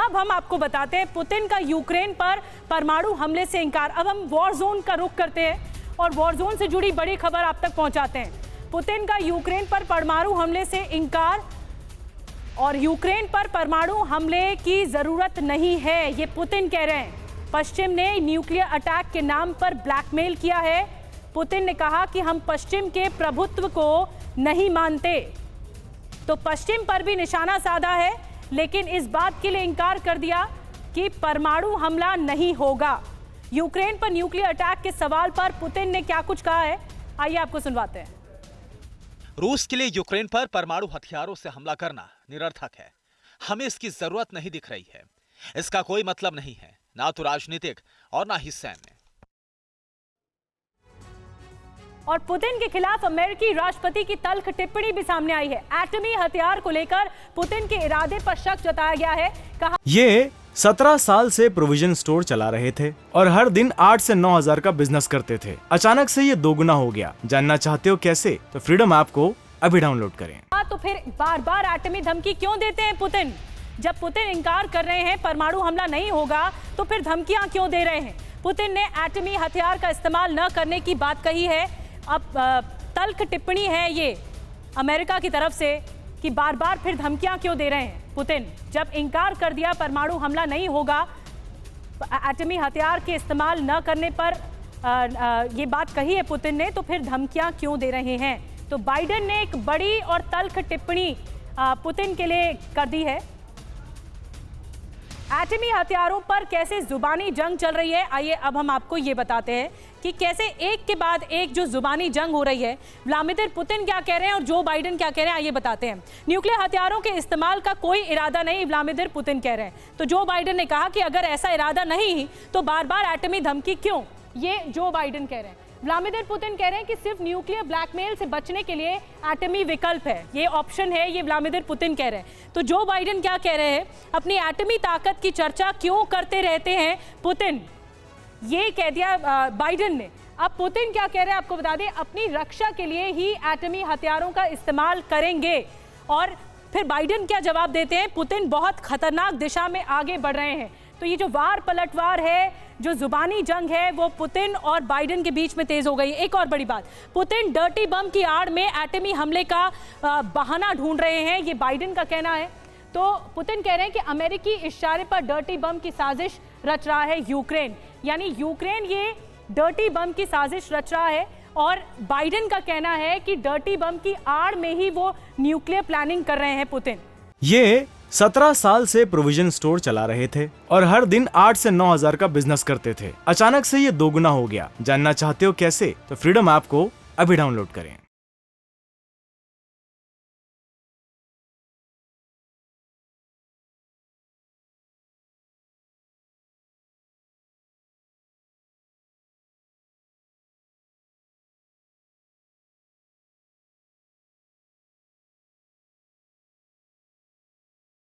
अब हम आपको बताते हैं पुतिन का यूक्रेन पर परमाणु हमले से इंकार। अब हम वॉर जोन का रुख करते हैं और वॉर जोन से जुड़ी बड़ी खबर आप तक पहुंचाते हैं। पुतिन का यूक्रेन पर परमाणु हमले से इंकार और यूक्रेन पर परमाणु हमले की जरूरत नहीं है, ये पुतिन कह रहे हैं। पश्चिम ने न्यूक्लियर अटैक के नाम पर ब्लैकमेल किया है। पुतिन ने कहा कि हम पश्चिम के प्रभुत्व को नहीं मानते, तो पश्चिम पर भी निशाना साधा है, लेकिन इस बात के लिए इंकार कर दिया कि परमाणु हमला नहीं होगा। यूक्रेन पर न्यूक्लियर अटैक के सवाल पर पुतिन ने क्या कुछ कहा है, आइए आपको सुनवाते हैं। रूस के लिए यूक्रेन पर परमाणु हथियारों से हमला करना निरर्थक है। हमें इसकी जरूरत नहीं दिख रही है। इसका कोई मतलब नहीं है, ना तो राजनीतिक और ना ही सैन्य। और पुतिन के खिलाफ अमेरिकी राष्ट्रपति की तल्ख टिप्पणी भी सामने आई है। एटमी हथियार को लेकर पुतिन के इरादे पर शक जताया गया है। कहा ये 17 साल से प्रोविजन स्टोर चला रहे थे और हर दिन 8 से 9 हजार का बिजनेस करते थे। अचानक से ये दोगुना हो गया। जानना चाहते हो कैसे? तो फ्रीडम ऐप को अभी डाउनलोड करें। तो फिर बार बार एटमी धमकी क्यों देते हैं पुतिन? जब पुतिन इंकार कर रहे हैं परमाणु हमला नहीं होगा, तो फिर धमकियां क्यों दे रहे हैं? पुतिन ने एटमी हथियार का इस्तेमाल न करने की बात कही है। अब तल्ख टिप्पणी है ये अमेरिका की तरफ से कि बार बार फिर धमकियां क्यों दे रहे हैं पुतिन। जब इंकार कर दिया परमाणु हमला नहीं होगा, एटमी हथियार के इस्तेमाल न करने पर ये बात कही है पुतिन ने, तो फिर धमकियां क्यों दे रहे हैं? तो बाइडेन ने एक बड़ी और तल्ख टिप्पणी पुतिन के लिए कर दी है। एटमी हथियारों पर कैसे जुबानी जंग चल रही है, आइए अब हम आपको ये बताते हैं कि कैसे एक के बाद एक जो जुबानी जंग हो रही है। व्लादिमीर पुतिन क्या कह रहे हैं और जो बाइडेन क्या कह रहे हैं, आइए बताते हैं। न्यूक्लियर हथियारों के इस्तेमाल का कोई इरादा नहीं, व्लादिमीर पुतिन कह रहे हैं। तो जो बाइडेन ने कहा कि अगर ऐसा इरादा नहीं तो बार बार एटमी धमकी क्यों, ये जो बाइडेन कह रहे हैं। व्लादिमीर पुतिन कह रहे हैं कि सिर्फ न्यूक्लियर ब्लैकमेल से बचने के लिए एटमी विकल्प है, ये ऑप्शन है, ये व्लादिमीर पुतिन कह रहे हैं। तो जो बाइडेन क्या कह रहे हैं, अपनी एटमी ताकत की चर्चा क्यों करते रहते हैं पुतिन, ये कह दिया बाइडेन ने। अब पुतिन क्या कह रहे हैं आपको बता दें, अपनी रक्षा के लिए ही एटमी हथियारों का इस्तेमाल करेंगे। और फिर बाइडेन क्या जवाब देते हैं, पुतिन बहुत खतरनाक दिशा में आगे बढ़ रहे हैं। तो ये जो वार पलटवार है, जो जुबानी जंग है, वो पुतिन और बाइडेन के बीच में तेज हो गई। एक और बड़ी बात, पुतिन डर्टी बम की आड़ में एटमी हमले का बहाना ढूंढ रहे हैं, ये बाइडेन का कहना है। तो पुतिन कह रहे हैं कि अमेरिकी इशारे पर डर्टी बम की साजिश रच रहा है यूक्रेन, यानी यूक्रेन ये डर्टी बम की साजिश रच रहा है। और बाइडेन का कहना है कि डर्टी बम की आड़ में ही वो न्यूक्लियर प्लानिंग कर रहे हैं पुतिन। ये 17 साल से प्रोविजन स्टोर चला रहे थे और हर दिन 8 से 9 हजार का बिजनेस करते थे। अचानक से ये दोगुना हो गया। जानना चाहते हो कैसे? तो फ्रीडम ऐप को अभी डाउनलोड करें।